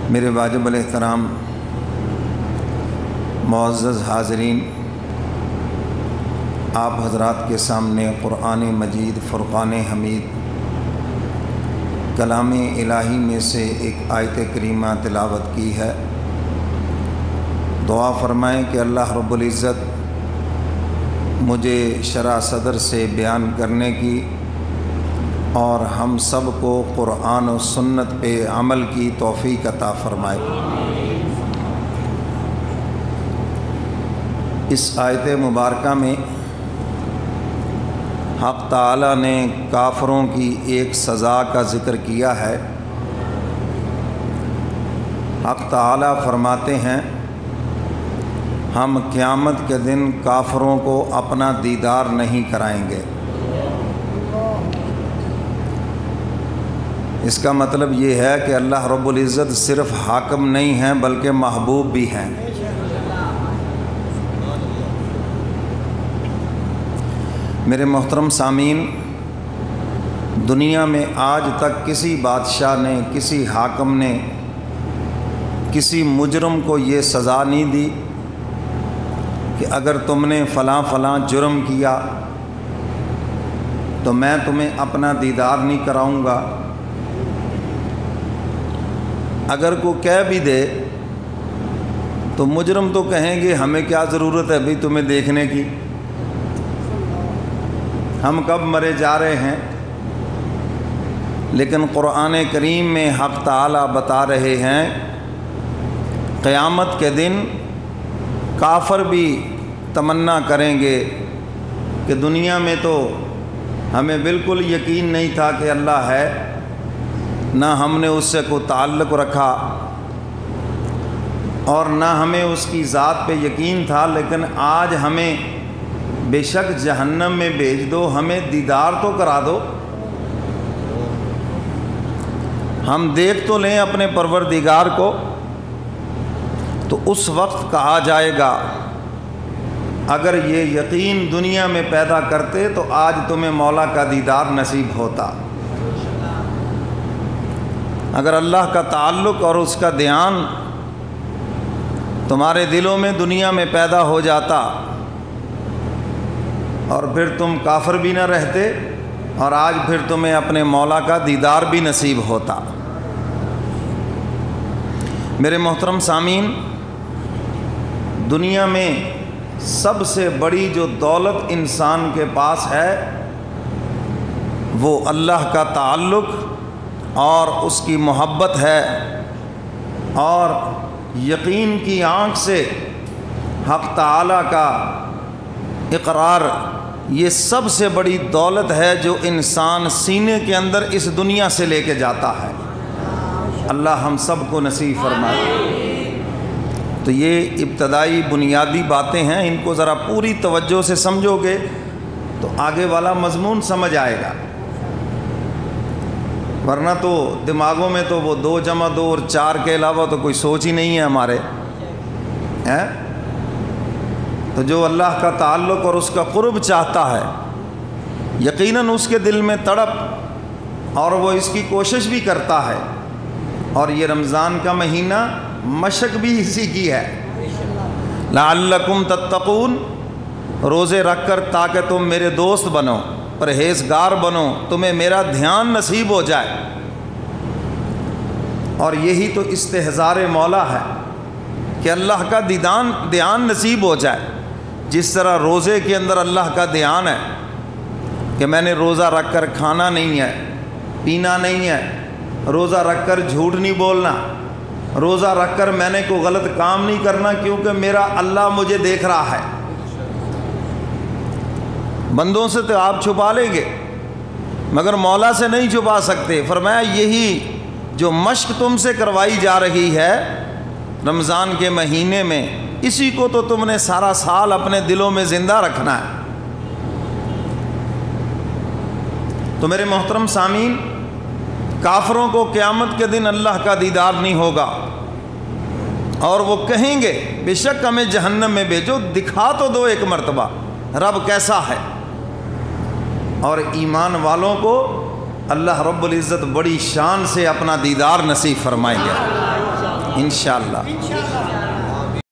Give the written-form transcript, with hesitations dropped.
میرے واجب الاحترام معزز حاضرین، آپ حضرات کے سامنے قرآن مجید فرقان حمید کلام الہی میں سے ایک آیت کریمہ تلاوت کی ہے۔ دعا فرمائیں کہ اللہ رب العزت مجھے شرح صدر سے بیان کرنے کی اور ہم سب کو قرآن و سنت پہ عمل کی توفیق عطا فرمائے۔ اس آیت مبارکہ میں حق تعالی نے کافروں کی ایک سزا کا ذکر کیا ہے۔ حق تعالی فرماتے ہیں ہم قیامت کے دن کافروں کو اپنا دیدار نہیں کرائیں گے۔ اس کا مطلب یہ ہے کہ اللہ رب العزت صرف حاکم نہیں ہیں بلکہ محبوب بھی ہیں۔ میرے محترم سامعین، دنیا میں آج تک کسی بادشاہ نے، کسی حاکم نے کسی مجرم کو یہ سزا نہیں دی کہ اگر تم نے فلاں فلاں جرم کیا تو میں تمہیں اپنا دیدار نہیں کراؤں گا۔ اگر کوئی کہہ بھی دے تو مجرم تو کہیں گے ہمیں کیا ضرورت ہے بھئی تمہیں دیکھنے کی، ہم کب مرے جا رہے ہیں۔ لیکن قرآن کریم میں حق تعالی بتا رہے ہیں قیامت کے دن کافر بھی تمنا کریں گے کہ دنیا میں تو ہمیں بالکل یقین نہیں تھا کہ اللہ ہے، نہ ہم نے اس سے کوئی تعلق رکھا اور نہ ہمیں اس کی ذات پہ یقین تھا، لیکن آج ہمیں بے شک جہنم میں بھیج دو، ہمیں دیدار تو کرا دو، ہم دیکھ تو لیں اپنے پروردگار کو۔ تو اس وقت کہا جائے گا اگر یہ یقین دنیا میں پیدا کرتے تو آج تمہیں مولا کا دیدار نصیب ہوتا۔ اگر اللہ کا تعلق اور اس کا دھیان تمہارے دلوں میں دنیا میں پیدا ہو جاتا اور پھر تم کافر بھی نہ رہتے اور آج پھر تمہیں اپنے مولا کا دیدار بھی نصیب ہوتا۔ میرے محترم سامعین، دنیا میں سب سے بڑی جو دولت انسان کے پاس ہے وہ اللہ کا تعلق اور اس کی محبت ہے، اور یقین کی آنکھ سے حق تعالی کا اقرار یہ سب سے بڑی دولت ہے جو انسان سینے کے اندر اس دنیا سے لے کے جاتا ہے۔ اللہ ہم سب کو نصیب فرمائے۔ تو یہ ابتدائی بنیادی باتیں ہیں، ان کو ذرا پوری توجہ سے سمجھو گے تو آگے والا مضمون سمجھ آئے گا، ورنہ تو دماغوں میں تو وہ 2 + 2 اور 4 کے علاوہ تو کوئی سوچ ہی نہیں ہے ہمارے۔ تو جو اللہ کا تعلق اور اس کا قرب چاہتا ہے یقیناً اس کے دل میں تڑپ اور وہ اس کی کوشش بھی کرتا ہے، اور یہ رمضان کا مہینہ مشق بھی اسی کی ہے۔ لعلکم تتقون، روزے رکھ کر تاکہ تم میرے دوست بنو، پرہیزگار بنو، تمہیں میرا دھیان نصیب ہو جائے۔ اور یہی تو استحضار مولا ہے کہ اللہ کا دھیان نصیب ہو جائے۔ جس طرح روزے کے اندر اللہ کا دھیان ہے کہ میں نے روزہ رکھ کر کھانا نہیں ہے، پینا نہیں ہے، روزہ رکھ کر جھوٹ نہیں بولنا، روزہ رکھ کر میں نے کوئی غلط کام نہیں کرنا کیونکہ میرا اللہ مجھے دیکھ رہا ہے۔ بندوں سے تو آپ چھپا لیں گے مگر مولا سے نہیں چھپا سکتے۔ فرمایا یہی جو مشق تم سے کروائی جا رہی ہے رمضان کے مہینے میں، اسی کو تو تم نے سارا سال اپنے دلوں میں زندہ رکھنا ہے۔ تو میرے محترم سامعین، کافروں کو قیامت کے دن اللہ کا دیدار نہیں ہوگا اور وہ کہیں گے بے شک ہمیں جہنم میں بھیجو، دکھا تو دو ایک مرتبہ رب کیسا ہے۔ اور ایمان والوں کو اللہ رب العزت بڑی شان سے اپنا دیدار نصیب فرمائیں گے۔ انشاءاللہ